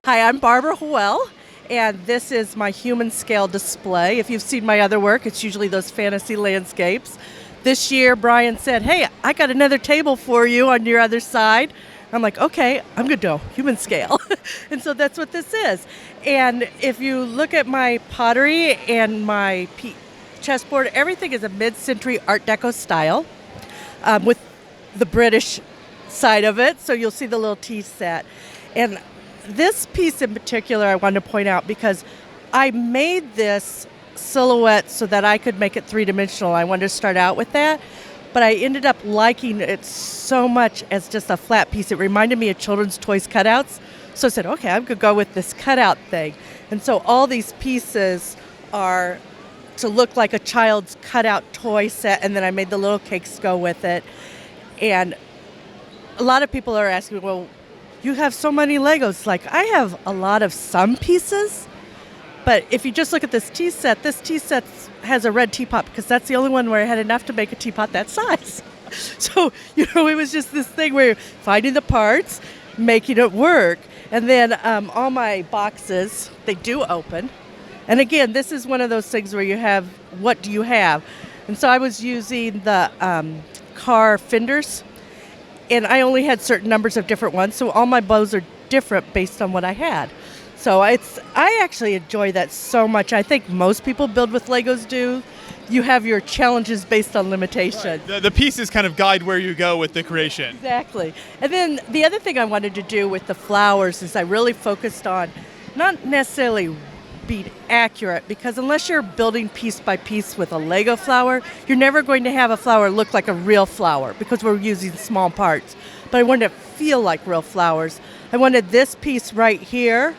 Hi, I'm Barbara Howell, and this is my human scale display. If you've seen my other work, it's usually those fantasy landscapes. This year, Brian said, "Hey, I got another table for you on your other side." I'm like, "Okay, I'm going to go human scale." And so that's what this is. And if you look at my pottery and my chessboard, everything is a mid century Art Deco style with the British side of it. So you'll see the little tea set. And this piece in particular I wanted to point out because I made this silhouette so that I could make it three-dimensional. I wanted to start out with that, but I ended up liking it so much as just a flat piece. It reminded me of children's toys cutouts. So I said, okay, I'm going to go with this cutout thing. And so all these pieces are to look like a child's cutout toy set, and then I made the little cakes go with it. And a lot of people are asking me, well, you have so many Legos. Like, I have a lot of some pieces, but if you just look at this tea set has a red teapot because that's the only one where I had enough to make a teapot that size. So, it was just this thing where finding the parts, making it work. And then all my boxes, they do open. And again, this is one of those things where you have, what do you have? And so I was using the car fenders, and I only had certain numbers of different ones, so all my bows are different based on what I had. So I actually enjoy that so much. I think most people build with Legos do. You have your challenges based on limitation. Right. The pieces kind of guide where you go with the creation. Exactly. And then the other thing I wanted to do with the flowers is I really focused on not necessarily being accurate, because unless you're building piece by piece with a Lego flower, you're never going to have a flower look like a real flower because we're using small parts. But I wanted to feel like real flowers. I wanted this piece right here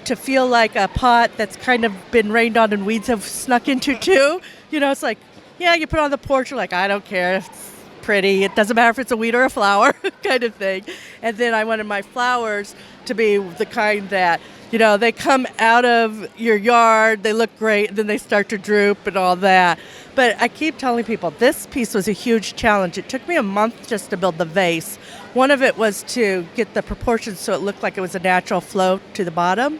to feel like a pot that's kind of been rained on and weeds have snuck into too. It's like, yeah, you put it on the porch, you're like, I don't care if it's pretty. It doesn't matter if it's a weed or a flower kind of thing. And then I wanted my flowers to be the kind that, they come out of your yard, they look great, and then they start to droop and all that. But I keep telling people this piece was a huge challenge. It took me a month just to build the vase. One of it was to get the proportions so it looked like it was a natural flow to the bottom.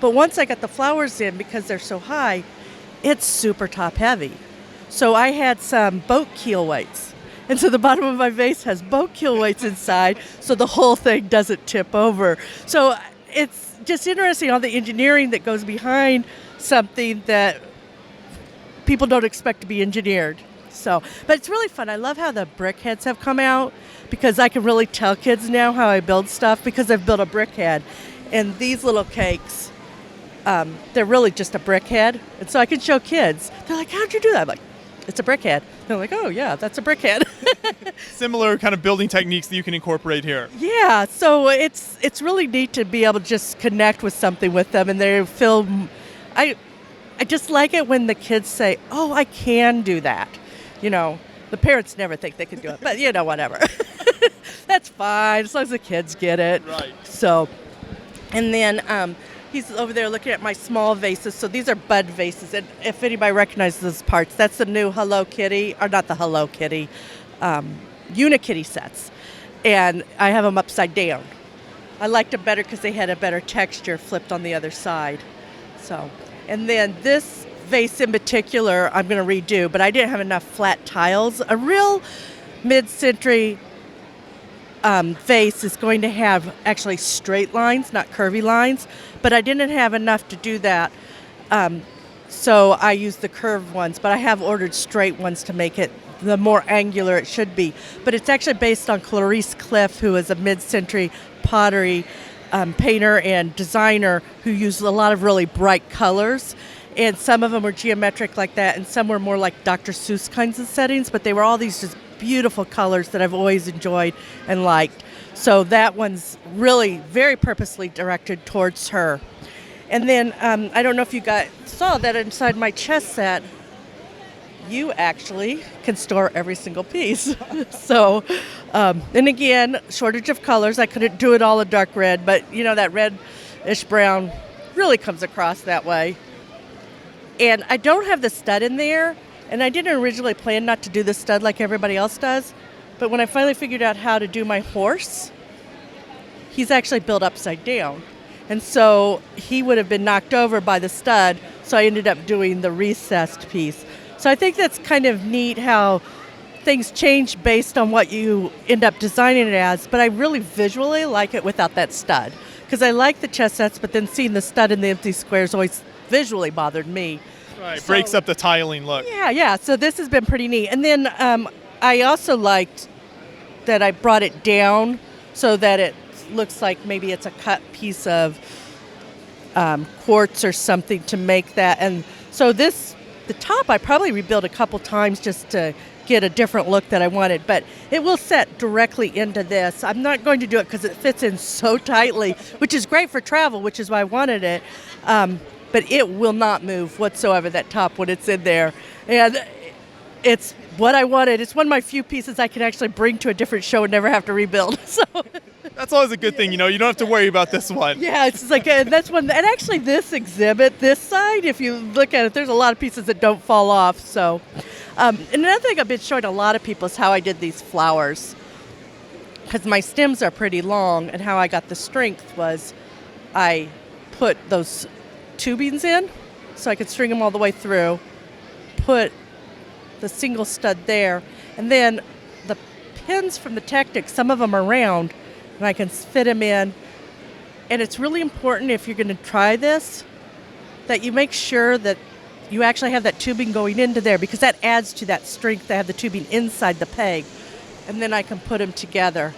But once I got the flowers in, because they're so high, it's super top heavy. So I had some boat keel weights. And so the bottom of my vase has boat keel weights inside, so the whole thing doesn't tip over. So it's just interesting all the engineering that goes behind something that people don't expect to be engineered. But it's really fun. I love how the brick heads have come out because I can really tell kids now how I build stuff because I've built a brick head. And these little cakes, they're really just a brick head. And so I can show kids. They're like, how'd you do that? I'm like, it's a brick head. They're like, oh yeah, that's a brick head. Similar kind of building techniques that you can incorporate here. Yeah, so it's really neat to be able to just connect with something with them, and they feel. I just like it when the kids say, "Oh, I can do that." The parents never think they can do it, but whatever. That's fine as long as the kids get it. Right. So, and then he's over there looking at my small vases. So these are bud vases, and if anybody recognizes those parts, that's the new Hello Kitty, or not the Hello Kitty. Unikitty sets, and I have them upside down. I liked them better because they had a better texture flipped on the other side. So, and then this vase in particular I'm going to redo, but I didn't have enough flat tiles. A real mid-century vase is going to have actually straight lines, not curvy lines, but I didn't have enough to do that. So I used the curved ones, but I have ordered straight ones to make it the more angular it should be. But it's actually based on Clarice Cliff, who is a mid-century pottery painter and designer who used a lot of really bright colors. And some of them were geometric like that, and some were more like Dr. Seuss kinds of settings, but they were all these just beautiful colors that I've always enjoyed and liked. So that one's really very purposely directed towards her. And then I don't know if you guys saw that inside my chess set, you actually can store every single piece. So, and again, shortage of colors. I couldn't do it all in dark red, but that reddish brown really comes across that way. And I don't have the stud in there, and I didn't originally plan not to do the stud like everybody else does. But when I finally figured out how to do my horse, he's actually built upside down. And so he would have been knocked over by the stud, so I ended up doing the recessed piece. So I think that's kind of neat how things change based on what you end up designing it as, but I really visually like it without that stud. Because I like the chestnuts, but then seeing the stud in the empty squares always visually bothered me. Right, So- breaks up the tiling look. Yeah. So this has been pretty neat. And then I also liked that I brought it down so that it looks like maybe it's a cut piece of quartz or something to make that. And so the top I probably rebuilt a couple times just to get a different look that I wanted, but it will set directly into this. I'm not going to do it because it fits in so tightly, which is great for travel, which is why I wanted it. But it will not move whatsoever, that top, when it's in there. And it's what I wanted. It's one of my few pieces I can actually bring to a different show and never have to rebuild. So That's always a good thing, you don't have to worry about this one. yeah, it's just like, that's one. And actually this exhibit, this side, if you look at it, there's a lot of pieces that don't fall off. So, and another thing I've been showing a lot of people is how I did these flowers. Because my stems are pretty long, and how I got the strength was I put those tubings in so I could string them all the way through, put the single stud there, and then the pins from the Technic, some of them are round, and I can fit them in. And it's really important, if you're going to try this, that you make sure that you actually have that tubing going into there, because that adds to that strength to have the tubing inside the peg. And then I can put them together.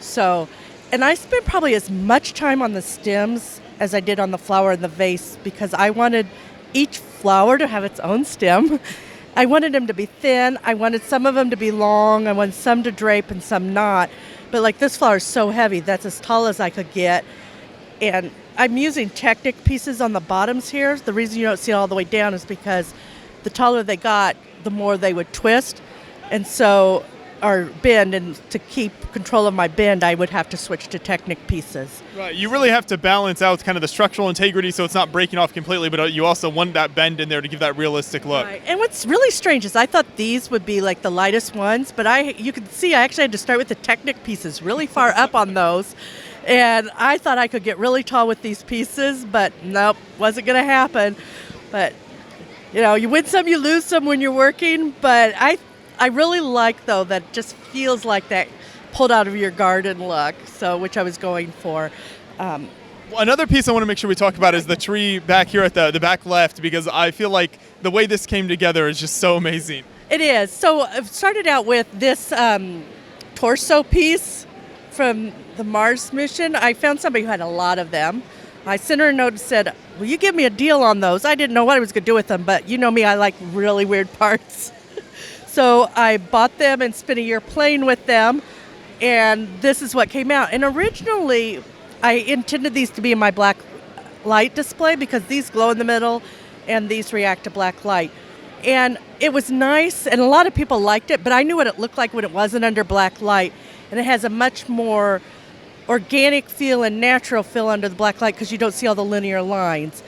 So, and I spent probably as much time on the stems as I did on the flower and the vase, because I wanted each flower to have its own stem. I wanted them to be thin. I wanted some of them to be long. I wanted some to drape and some not. But like this flower is so heavy, that's as tall as I could get. And I'm using Technic pieces on the bottoms here. The reason you don't see it all the way down is because the taller they got, the more they would twist. And so, or bend, and to keep control of my bend, I would have to switch to Technic pieces. Right, you really have to balance out kind of the structural integrity so it's not breaking off completely, but you also want that bend in there to give that realistic look. Right. And what's really strange is I thought these would be like the lightest ones, but you can see I actually had to start with the Technic pieces really far up on those. And I thought I could get really tall with these pieces, but nope, wasn't going to happen. But, you win some, you lose some when you're working. But I really like, though, that it just feels like that pulled out of your garden look, so which I was going for. Another piece I want to make sure we talk about is the tree back here at the back left, because I feel like the way this came together is just so amazing. It is. So I've started out with this torso piece from the Mars mission. I found somebody who had a lot of them. I sent her a note and said, will you give me a deal on those? I didn't know what I was going to do with them, but you know me, I like really weird parts. So I bought them and spent a year playing with them, and this is what came out. And originally, I intended these to be in my black light display, because these glow in the middle and these react to black light. And it was nice, and a lot of people liked it, but I knew what it looked like when it wasn't under black light. And it has a much more organic feel and natural feel under the black light, because you don't see all the linear lines.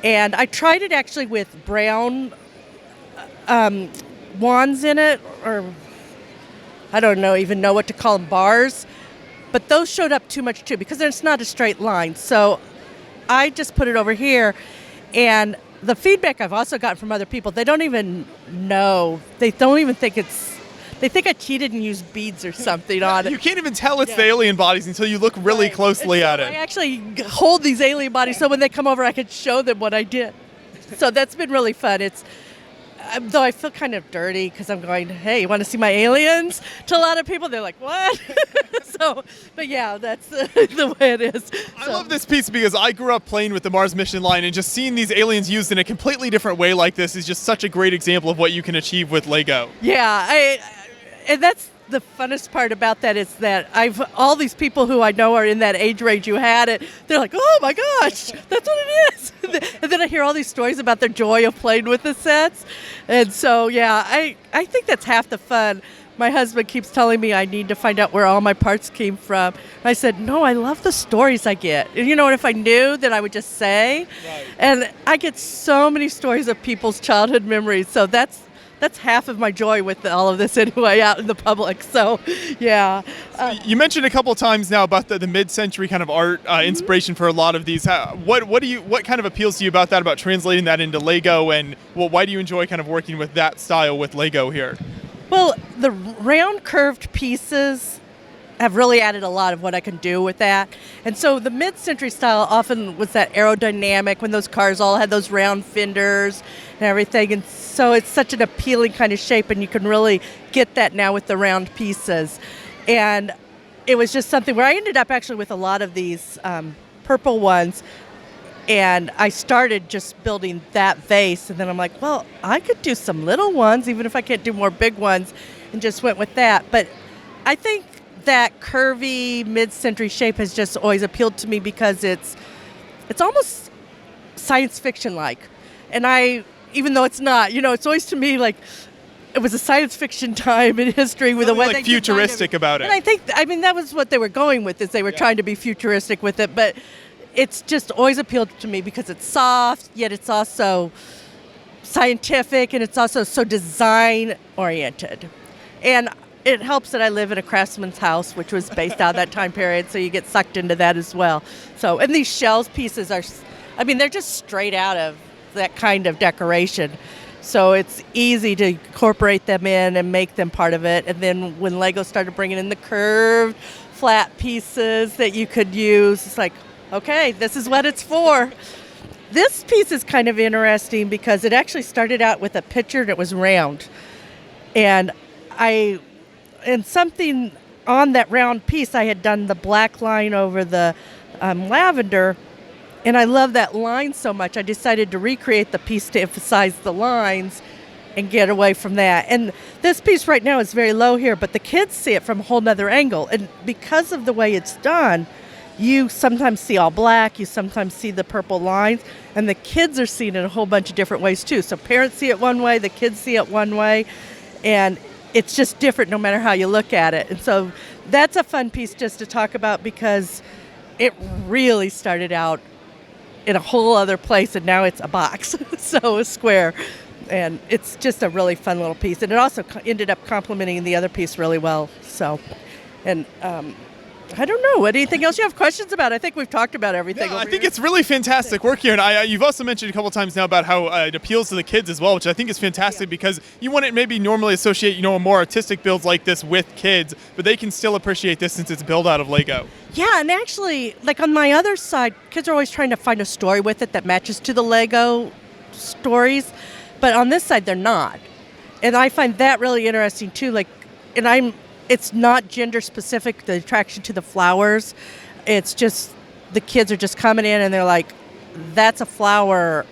And I tried it actually with brown wands in it, or I don't even know what to call them, bars. But those showed up too much too, because it's not a straight line. So I just put it over here, and the feedback I've also gotten from other people, they don't even know. They don't even think they think I cheated and used beads or something on it. You can't even tell it's the alien bodies until you look really closely at I it. actually hold these alien bodies so when they come over, I can show them what I did. So that's been really fun. It's though I feel kind of dirty, because I'm going, hey, you want to see my aliens? To a lot of people, they're like, what? But yeah, that's the way it is. I love this piece because I grew up playing with the Mars mission line, and just seeing these aliens used in a completely different way like this is just such a great example of what you can achieve with Lego. Yeah, and that's the funnest part about that, is that all these people who I know are in that age range who had it, they're like, oh my gosh, that's what it is. And then I hear all these stories about their joy of playing with the sets. And so, yeah, I think that's half the fun. My husband keeps telling me I need to find out where all my parts came from. I said, no, I love the stories I get. And if I knew, then I would just say. Right. And I get so many stories of people's childhood memories. So that's that's half of my joy with all of this anyway, out in the public. So, yeah. You mentioned a couple of times now about the mid-century kind of art inspiration for a lot of these. What kind of appeals to you about that, about translating that into Lego, and why do you enjoy kind of working with that style with Lego here? Well, the round curved pieces have really added a lot of what I can do with that. And so the mid-century style often was that aerodynamic, when those cars all had those round fenders and everything. And so it's such an appealing kind of shape, and you can really get that now with the round pieces. And it was just something where I ended up actually with a lot of these purple ones. And I started just building that vase, and then I'm like, well, I could do some little ones, even if I can't do more big ones, and just went with that. But I think that curvy mid-century shape has just always appealed to me because it's almost science fiction-like. And even though it's not, it's always to me like it was a science fiction time in history with Something the way like futuristic about it. And I mean, that was what they were going with, is they were trying to be futuristic with it. But it's just always appealed to me because it's soft, yet it's also scientific, and it's also so design-oriented. And it helps that I live in a craftsman's house, which was based out of that time period, so you get sucked into that as well. So, and these shells pieces they're just straight out of that kind of decoration. So it's easy to incorporate them in and make them part of it. And then when Lego started bringing in the curved, flat pieces that you could use, it's like, okay, this is what it's for. This piece is kind of interesting because it actually started out with a picture and it was round. And something on that round piece, I had done the black line over the lavender, and I love that line so much, I decided to recreate the piece to emphasize the lines and get away from that. And this piece right now is very low here, but the kids see it from a whole nother angle. And because of the way it's done, you sometimes see all black, you sometimes see the purple lines, and the kids are seeing it a whole bunch of different ways too. So parents see it one way, the kids see it one way, and it's just different no matter how you look at it. And so that's a fun piece just to talk about because it really started out in a whole other place, and now it's a box, so a square. And it's just a really fun little piece. And it also ended up complementing the other piece really well. So, and I don't know. Anything else you have questions about? I think we've talked about everything. Yeah, I think it's really fantastic work here. And you've also mentioned a couple times now about how it appeals to the kids as well, which I think is fantastic because you wouldn't maybe normally associate, a more artistic builds like this with kids, but they can still appreciate this since it's built out of Lego. Yeah, and actually, like on my other side, kids are always trying to find a story with it that matches to the Lego stories, but on this side, they're not. And I find that really interesting too. It's not gender specific, the attraction to the flowers. It's just the kids are just coming in and they're like, that's a flower.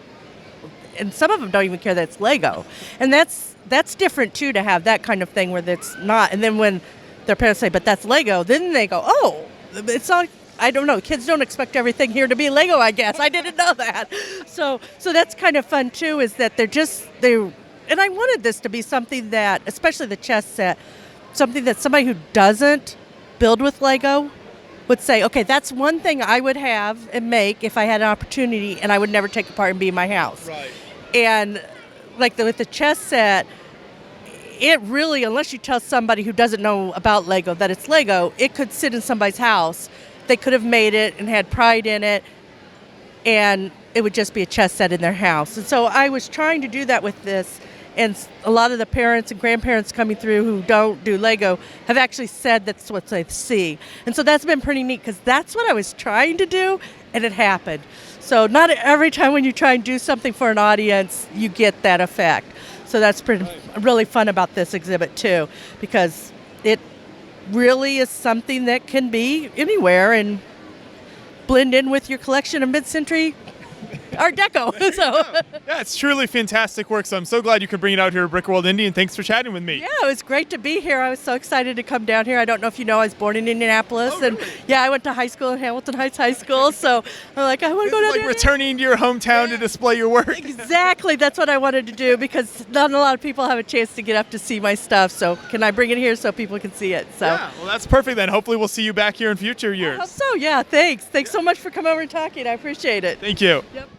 And some of them don't even care that it's Lego. And that's different too, to have that kind of thing where it's not. And then when their parents say, but that's Lego, then they go, oh, it's not, I don't know. Kids don't expect everything here to be Lego, I guess. I didn't know that. So that's kind of fun too, is that and I wanted this to be something that, especially the chess set, something that somebody who doesn't build with Lego would say, okay, that's one thing I would have and make if I had an opportunity, and I would never take apart and be in my house. Right. And with the chess set, it really, unless you tell somebody who doesn't know about Lego that it's Lego, it could sit in somebody's house. They could have made it and had pride in it, and it would just be a chess set in their house. And so I was trying to do that with this. And a lot of the parents and grandparents coming through who don't do Lego have actually said that's what they see. And so that's been pretty neat because that's what I was trying to do, and it happened. So not every time when you try and do something for an audience, you get that effect. So that's really fun about this exhibit too, because it really is something that can be anywhere and blend in with your collection of mid-century Art Deco. Yeah, it's truly fantastic work. So I'm so glad you could bring it out here at Brick World Indy, and thanks for chatting with me. Yeah, it was great to be here. I was so excited to come down here. I don't know if you know, I was born in Indianapolis, and I went to high school in Hamilton Heights High School. So I'm like, I want to go down there. Returning to your hometown to display your work. Exactly, that's what I wanted to do because not a lot of people have a chance to get up to see my stuff. So can I bring it here so people can see it? So yeah, well, that's perfect then. Hopefully we'll see you back here in future years. I hope so. Yeah, thanks. Thanks so much for coming over and talking. I appreciate it. Thank you. Yep.